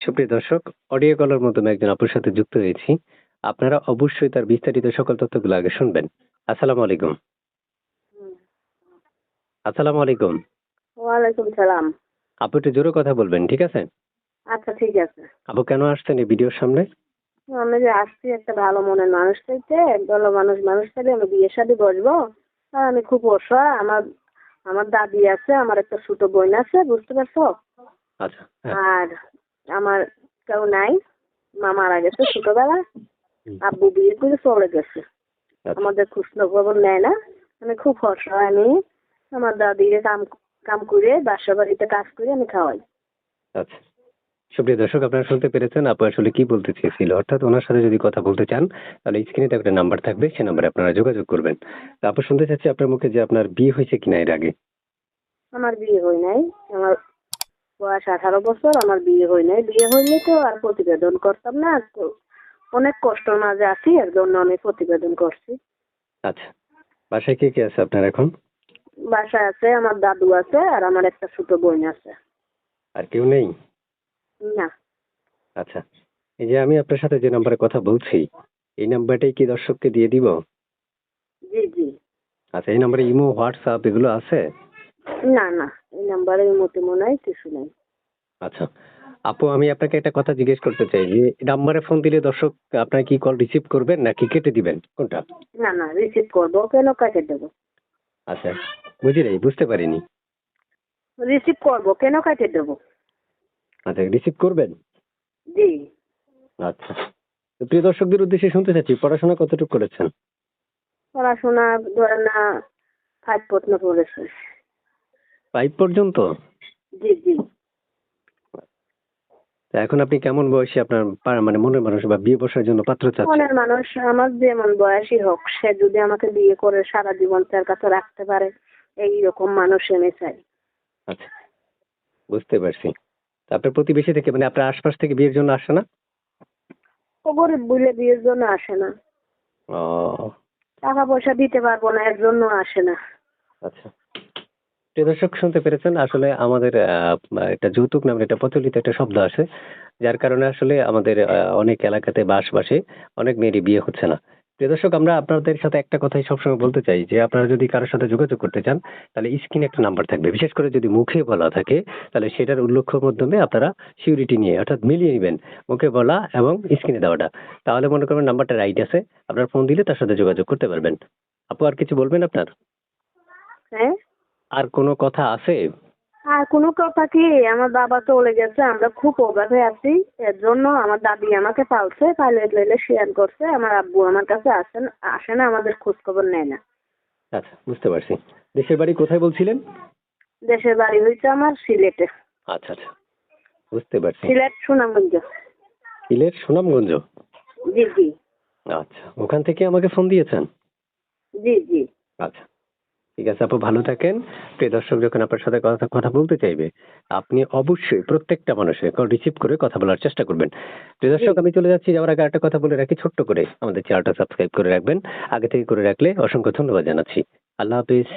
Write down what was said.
সুপ্রিয় দর্শক, অডিও কলের মাধ্যমে একজন আপুর সাথে যুক্ত হয়েছি। আপনারা অবশ্যই তার বিস্তারিত সকল তথ্যগুলো আগে শুনবেন। আসসালামু আলাইকুম। হুম। আসসালামু আলাইকুম। ওয়ালাইকুম সালাম। আপু একটু জোরে কথা বলবেন, ঠিক আছে? আচ্ছা ঠিক আছে। আপু কেন আসছেন এই ভিডিওর সামনে? আমি যে আসছি একটা ভালো মনের মানুষ চাইতে, ভালো মানুষ চাইলে আমি বিয়ে শাদী বসবো। আর আমি খুব অসহায়, আমার আমার দাদি আছে, আমার একটা ছোট বোন আছে, বুঝতে পারছো? আচ্ছা, হ্যাঁ। আর আমার কেউ নাই, মা মারা গেছে ছোটবেলা, হুম, আব্বু বিয়ে করে চলে গেছে, আচ্ছা, আমাদের খোঁজ নেয় না। আমি খুব অসহায়, আমি আমার দাদিরে কাম কাম করে বাসা বাড়িতে কাজ করে আমি খাওয়াই। আচ্ছা। সুপ্রিয় দর্শক, আপনারা শুনতে পেরেছেন আপু আসলে কি বলতে চেয়েছিল। অর্থাৎ ওনার সাথে যদি কথা বলতে চান তাহলে স্ক্রিনে তো একটা নাম্বার থাকবে, সে নাম্বারে আপনারা যোগাযোগ করবেন। তো আপু শুনতে চাচ্ছি আপনার মুখে যে আপনার বিয়ে হয়েছে কিনা এর আগে। আমার বিয়ে হয় নাই, আমার বয়স 18 বছর, আমার বিয়ে হয় নাই। বিয়ে হইলে তো আর প্রতিবেদন করতাম না, অনেক কষ্টর মাঝে আছি, এর জন্য আমি প্রতিবেদন করছি। আচ্ছা, বাসায় কে কে আছে আপনার এখন? বাসায় আছে আমার দাদু আছে, আর আমার একটা ছোট বোন আছে। আর কেউ নেই? না। আচ্ছা, এই যে আমি আপনার সাথে যে নাম্বারে কথা বলছি, এই নাম্বারটাই কি দর্শককে দিয়ে দিব? জি জি। আচ্ছা, এই নাম্বারে ইমো, হোয়াটসঅ্যাপ এগুলো আছে? না না, এই নাম্বারে মতে মনে হয় কিছু নাই। আচ্ছা, আপু আমি আপনাকে একটা কথা জিজ্ঞেস করতে চাই যে এই নাম্বারে ফোন দিলে দর্শক আপনার কি কল রিসিভ করবেন নাকি কেটে দিবেন, কোনটা? না না, রিসিভ করবো কেন, কাকে দেবো? আচ্ছা, বুঝি নাই, বুঝতে পারিনি। রিসিভ করবো কেন, কাকে দেবো? আচ্ছা, রিসিভ করবেন। জি। আচ্ছা, তো প্রিয় দর্শকদের উদ্দেশ্যে শুনতে চাচ্ছি, পড়াশোনা কতটুকু করেছেন? পড়াশোনা ধরে না 5 পর্যন্ত পড়েছে। 5 পর্যন্ত? জি জি। তা এখন আপনি কেমন বয়সী আপনার মানে মনের মানুষ বা বিয়ে বসার জন্য পাত্র চাচ্ছেন? মনের মানুষ আমার যেমন বয়সী হোক, সে যদি আমাকে বিয়ে করে সারা জীবন তার কাছে রাখতে পারে, এইরকম মানুষ আমি চাই। আচ্ছা, বুঝতে পারছি। তা আপনার প্রতিবেশী থেকে মানে আপনার আশপাশ থেকে বিয়ের জন্য আসে না? ও গরিব বলে বিয়ের জন্য আসে না, ও, টাকা পয়সা দিতে পারবো না এর জন্য আসে না। আচ্ছা। প্রিয় দর্শক শুনতে পেরেছেন, আসলে আমাদের একটা যৌতুক নামের একটা প্রচলিত একটা শব্দ আছে, যার কারণে আসলে আমাদের অনেক এলাকাতে বা আশপাশে অনেক মেয়েরই বিয়ে হচ্ছে না। প্রিয় দর্শক, আমরা আপনাদের সাথে একটা কথাই সবসময় বলতে চাই যে আপনারা যদি কারোর সাথে যোগাযোগ করতে চান তাহলে স্ক্রিনে একটা নাম্বার থাকবে, বিশেষ করে যদি মুখে বলা থাকে তাহলে সেটার উল্লেখ্যের মাধ্যমে আপনারা সিউরিটি নিয়ে অর্থাৎ মিলিয়ে নেবেন মুখে বলা এবং স্ক্রিনে দেওয়াটা। তাহলে মনে করবেন নাম্বারটা রাইট আছে, আপনার ফোন দিলে তার সাথে যোগাযোগ করতে পারবেন। আপু আর কিছু বলবেন আপনার? হ্যাঁ। আর কোনো কথা আছে? আর কোনো কথা কি, আমার বাবা চলে গেছে, আমরা খুব অভাবে আছি, এর জন্য আমার দাদি আমাকে পালছে, পাইলে লেলে শেয়ার করছে। আমার আব্বু আমার কাছে আসে না, আমাদের খোঁজ খবর নেয় না। আচ্ছা, বুঝতে পারছি। দেশের বাড়ি কোথায় বলছিলেন? দেশের বাড়ি হয়েছে আমার সিলেটে। আচ্ছা, আচ্ছা, বুঝতে পারছি। সিলেট সুনামগঞ্জ। সিলেট সুনামগঞ্জ? জি জি। আচ্ছা, ওখান থেকে আমাকে ফোন দিয়েছেন? জি জি। আচ্ছা, ঠিক আছে আপু, ভালো থাকেন। প্রিয় দর্শক যখন আপনার সাথে কথা কথা বলতে চাইবে আপনি অবশ্যই প্রত্যেকটা মানুষের কল রিসিভ করে কথা বলার চেষ্টা করবেন। প্রিয় জি। দর্শক, আমি চলে যাচ্ছি, যাওয়ার আগে একটা কথা বলে রাখি, ছোট্ট করে আমাদের চ্যানেলটা সাবস্ক্রাইব করে রাখবেন। আগে থেকে করে রাখলে অসংখ্য ধন্যবাদ জানাচ্ছি। আল্লাহ হাফিজ।